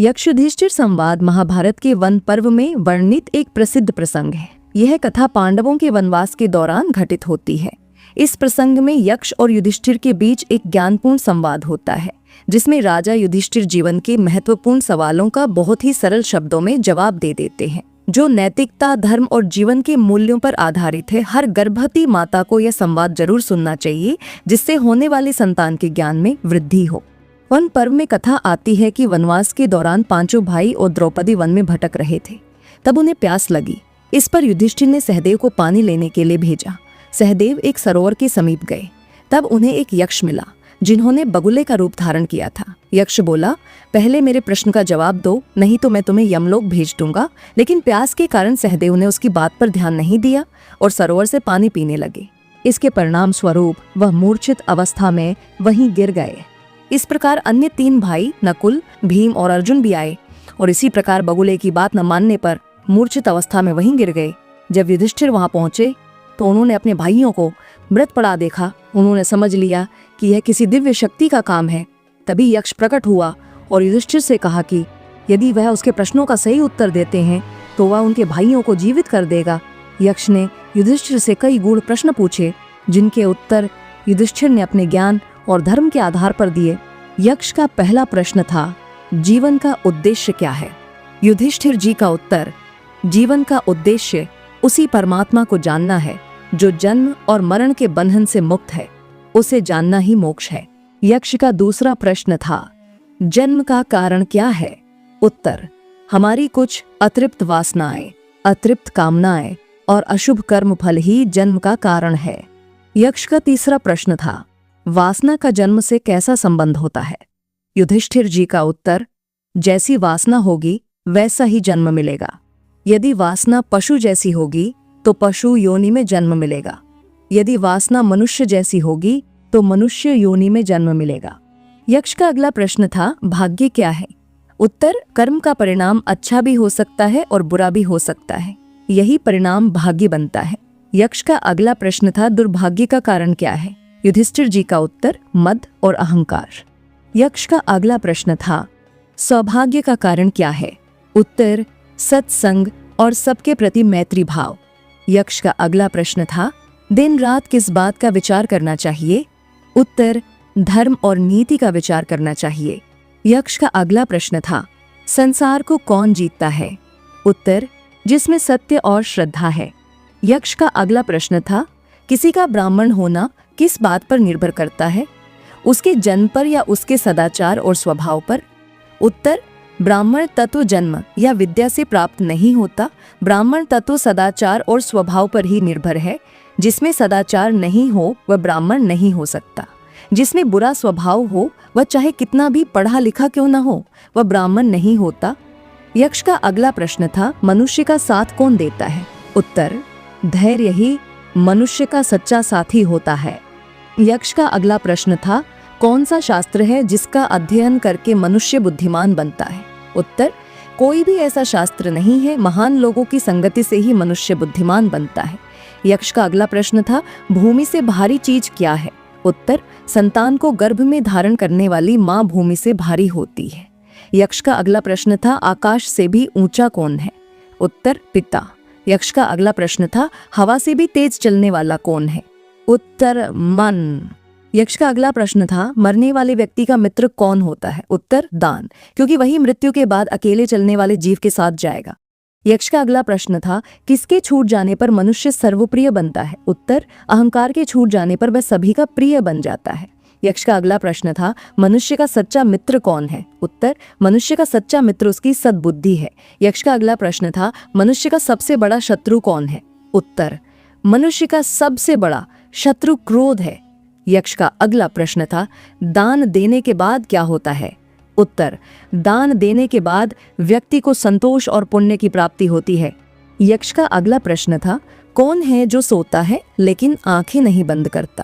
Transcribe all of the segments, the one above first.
यक्ष युधिष्ठिर संवाद महाभारत के वन पर्व में वर्णित एक प्रसिद्ध प्रसंग है। यह कथा पांडवों के वनवास के दौरान घटित होती है। इस प्रसंग में यक्ष और युधिष्ठिर के बीच एक ज्ञानपूर्ण संवाद होता है, जिसमें राजा युधिष्ठिर जीवन के महत्वपूर्ण सवालों का बहुत ही सरल शब्दों में जवाब दे देते हैं, जो नैतिकता, धर्म और जीवन के मूल्यों पर आधारित है। हर गर्भवती माता को यह संवाद जरूर सुनना चाहिए, जिससे होने वाले संतान के ज्ञान में वृद्धि हो। वन पर्व में कथा आती है कि वनवास के दौरान पांचों भाई और द्रौपदी वन में भटक रहे थे। तब उन्हें प्यास लगी। इस पर युधिष्ठिर ने सहदेव को पानी लेने के लिए भेजा। सहदेव एक सरोवर के समीप गए। तब उन्हें एक यक्ष मिला, जिन्होंने बगुले का रूप धारण किया था। यक्ष बोला, पहले मेरे प्रश्न का जवाब दो, नहीं तो मैं तुम्हें यमलोक भेज दूंगा। लेकिन प्यास के कारण सहदेव ने उसकी बात पर ध्यान नहीं दिया और सरोवर से पानी पीने लगे। इसके परिणाम स्वरूप वह मूर्छित अवस्था में वहीं गिर गए। इस प्रकार अन्य 3 भाई नकुल, भीम और अर्जुन भी आए और इसी प्रकार बगुले की बात न मानने पर मूर्छित अवस्था में वहीं गिर गए। जब युधिष्ठिर वहां पहुंचे तो उन्होंने अपने भाइयों को मृत पड़ा देखा। उन्होंने समझ लिया कि यह किसी दिव्य शक्ति का काम है। तभी यक्ष प्रकट हुआ और युधिष्ठिर से कहा कि यदि वह उसके प्रश्नों का सही उत्तर देते हैं तो वह उनके भाइयों को जीवित कर देगा। यक्ष ने युधिष्ठिर से कई गूढ़ प्रश्न पूछे, जिनके उत्तर युधिष्ठिर ने अपने ज्ञान और धर्म के आधार पर दिए। यक्ष का पहला प्रश्न था, जीवन का उद्देश्य क्या है? युधिष्ठिर जी का उत्तर, जीवन का उद्देश्य उसी परमात्मा को जानना है जो जन्म और मरण के बंधन से मुक्त है। उसे जानना ही मोक्ष है। यक्ष का दूसरा प्रश्न था, जन्म का कारण क्या है? उत्तर, हमारी कुछ अतृप्त वासनाएं, अतृप्त कामनाएं और अशुभ कर्म फल ही जन्म का कारण है। यक्ष का तीसरा प्रश्न था, वासना का जन्म से कैसा संबंध होता है? युधिष्ठिर जी का उत्तर, जैसी वासना होगी वैसा ही जन्म मिलेगा। यदि वासना पशु जैसी होगी तो पशु योनि में जन्म मिलेगा। यदि वासना मनुष्य जैसी होगी तो मनुष्य योनि में जन्म मिलेगा। यक्ष का अगला प्रश्न था, भाग्य क्या है? उत्तर, कर्म का परिणाम अच्छा भी हो सकता है और बुरा भी हो सकता है। यही परिणाम भाग्य बनता है। यक्ष का अगला प्रश्न था, दुर्भाग्य का कारण क्या है? युधिष्ठिर जी का उत्तर, मद और अहंकार। यक्ष का अगला प्रश्न था, सौभाग्य का कारण क्या है? उत्तर, सत्संग और सबके प्रति मैत्री भाव। यक्ष का अगला प्रश्न था, दिन रात किस बात का विचार करना चाहिए? उत्तर, धर्म और नीति का विचार करना चाहिए। यक्ष का अगला प्रश्न था, संसार को कौन जीतता है? उत्तर, जिसमें सत्य और श्रद्धा है। यक्ष का अगला प्रश्न था, किसी का ब्राह्मण होना किस बात पर निर्भर करता है? उसके जन्म पर या उसके सदाचार और स्वभाव पर? उत्तर, ब्राह्मण तत्व जन्म या विद्या से प्राप्त नहीं होता। ब्राह्मण तत्व सदाचार और स्वभाव पर ही निर्भर है। जिसमें सदाचार नहीं हो वह ब्राह्मण नहीं हो सकता। जिसमें बुरा स्वभाव हो वह चाहे कितना भी पढ़ा लिखा क्यों न हो, वह ब्राह्मण नहीं होता। यक्ष का अगला प्रश्न था, मनुष्य का साथ कौन देता है? उत्तर, धैर्य ही मनुष्य का सच्चा साथी होता है। यक्ष का अगला प्रश्न था, कौन सा शास्त्र है जिसका अध्ययन करके मनुष्य बुद्धिमान बनता है? उत्तर, कोई भी ऐसा शास्त्र नहीं है। महान लोगों की संगति से ही मनुष्य बुद्धिमान बनता है। यक्ष का अगला प्रश्न था, भूमि से भारी चीज क्या है? उत्तर, संतान को गर्भ में धारण करने वाली माँ भूमि से भारी होती है। यक्ष का अगला प्रश्न था, आकाश से भी ऊंचा कौन है? उत्तर, पिता। यक्ष का अगला प्रश्न था, हवा से भी तेज चलने वाला कौन है? उत्तर, मन। यक्ष का अगला प्रश्न था, मरने वाले व्यक्ति का मित्र कौन होता है? उत्तर, दान, क्योंकि वही मृत्यु के बाद अकेले चलने वाले जीव के साथ जाएगा। यक्ष का अगला प्रश्न था, किसके छूट जाने पर मनुष्य सर्वप्रिय बनता है? उत्तर, अहंकार के छूट जाने पर वह सभी का प्रिय बन जाता है। यक्ष का अगला प्रश्न था, मनुष्य का सच्चा मित्र कौन है? उत्तर, मनुष्य का सच्चा मित्र उसकी सद्बुद्धि है। यक्ष का अगला प्रश्न था, मनुष्य का सबसे बड़ा शत्रु कौन है? उत्तर, मनुष्य का सबसे बड़ा शत्रु क्रोध है। यक्ष का अगला प्रश्न था, दान देने के बाद क्या होता है? उत्तर, दान देने के बाद व्यक्ति को संतोष और पुण्य की प्राप्ति होती है। यक्ष का अगला प्रश्न था, कौन है जो सोता है लेकिन आंखें नहीं बंद करता?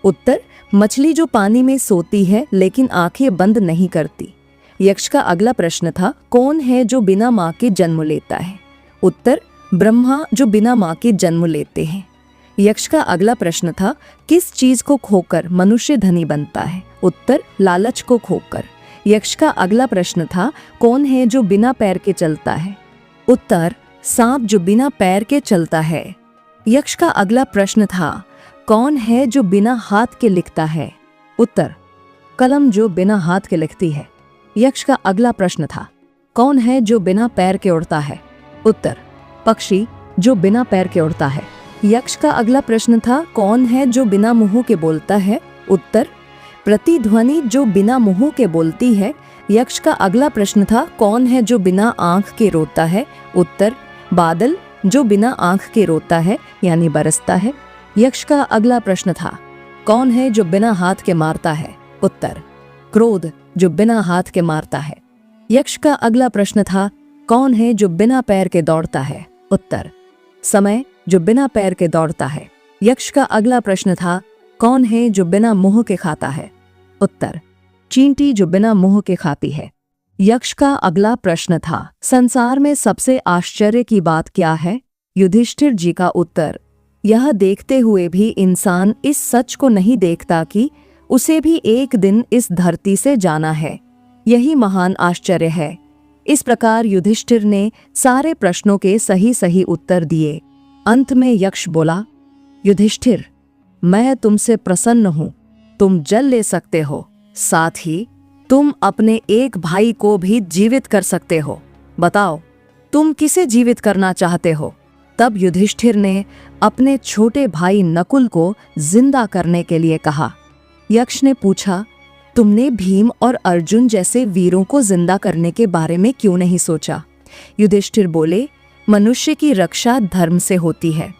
उत्तर, मछली जो पानी में सोती है लेकिन आंखें बंद नहीं करती। यक्ष का अगला प्रश्न था, कौन है जो बिना माँ के जन्म लेता है? उत्तर, ब्रह्मा जो बिना माँ के जन्म लेते हैं। यक्ष का अगला प्रश्न था, किस चीज को खोकर मनुष्य धनी बनता है? उत्तर, लालच को खोकर। यक्ष का अगला प्रश्न था, कौन है जो बिना पैर के चलता है? उत्तर, सांप जो बिना पैर के चलता है। यक्ष का अगला प्रश्न था, कौन है जो बिना हाथ के लिखता है? उत्तर, कलम जो बिना हाथ के लिखती है। यक्ष का अगला प्रश्न था, कौन है जो बिना पैर के उड़ता है? उत्तर, पक्षी जो बिना पैर के उड़ता है। यक्ष का अगला प्रश्न था, कौन है जो बिना मुंह के बोलता है? उत्तर, प्रतिध्वनि जो बिना मुंह के बोलती है। यक्ष का अगला प्रश्न था, कौन है जो बिना आंख के रोता है? उत्तर, बादल जो बिना आंख के रोता है यानी बरसता है। यक्ष का अगला प्रश्न था, कौन है जो बिना हाथ के मारता है? उत्तर, क्रोध जो बिना हाथ के मारता है। यक्ष का अगला प्रश्न था, कौन है जो बिना पैर के दौड़ता है? उत्तर, समय जो बिना पैर के दौड़ता है। यक्ष का अगला प्रश्न था, कौन है जो बिना मुंह के खाता है? उत्तर, चींटी जो बिना मुंह के खाती है। यक्ष का अगला प्रश्न था, संसार में सबसे आश्चर्य की बात क्या है? युधिष्ठिर जी का उत्तर, यह देखते हुए भी इंसान इस सच को नहीं देखता कि उसे भी एक दिन इस धरती से जाना है। यही महान आश्चर्य है। इस प्रकार युधिष्ठिर ने सारे प्रश्नों के सही सही उत्तर दिए। अंत में यक्ष बोला, युधिष्ठिर, मैं तुमसे प्रसन्न हूं। तुम जल ले सकते हो, साथ ही तुम अपने एक भाई को भी जीवित कर सकते हो। बताओ, तुम किसे जीवित करना चाहते हो? तब युधिष्ठिर ने अपने छोटे भाई नकुल को जिंदा करने के लिए कहा। यक्ष ने पूछा, तुमने भीम और अर्जुन जैसे वीरों को जिंदा करने के बारे में क्यों नहीं सोचा? युधिष्ठिर बोले, मनुष्य की रक्षा धर्म से होती है।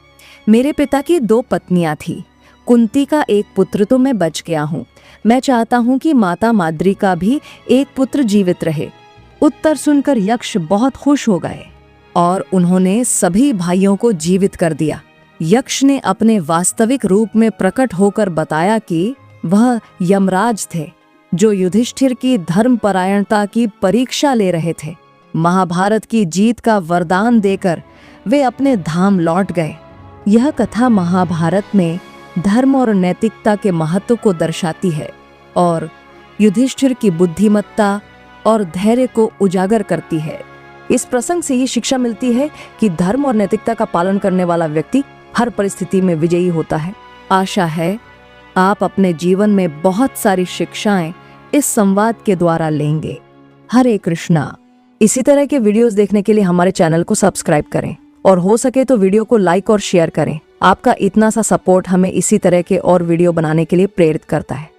मेरे पिता की 2 पत्नियां थी। कुंती का एक पुत्र तो मैं बच गया हूँ। मैं चाहता हूँ कि माता माद्री का भी एक पुत्र जीवित रहे। उत्तर सुनकर यक्ष बहुत खुश हो गए और उन्होंने सभी भाइयों को जीवित कर दिया। यक्ष ने अपने वास्तविक रूप में प्रकट होकर बताया कि वह यमराज थे, जो युधिष्ठिर की धर्मपरायणता की परीक्षा ले रहे थे। महाभारत की जीत का वरदान देकर वे अपने धाम लौट गए। यह कथा महाभारत में धर्म और नैतिकता के महत्व को दर्शाती है और युधिष्ठिर की बुद्धिमत्ता और धैर्य को उजागर करती है। इस प्रसंग से ये शिक्षा मिलती है कि धर्म और नैतिकता का पालन करने वाला व्यक्ति हर परिस्थिति में विजयी होता है। आशा है आप अपने जीवन में बहुत सारी शिक्षाएं इस संवाद के द्वारा लेंगे। हरे कृष्णा। इसी तरह के वीडियोस देखने के लिए हमारे चैनल को सब्सक्राइब करें और हो सके तो वीडियो को लाइक और शेयर करें। आपका इतना सा सपोर्ट हमें इसी तरह के और वीडियो बनाने के लिए प्रेरित करता है।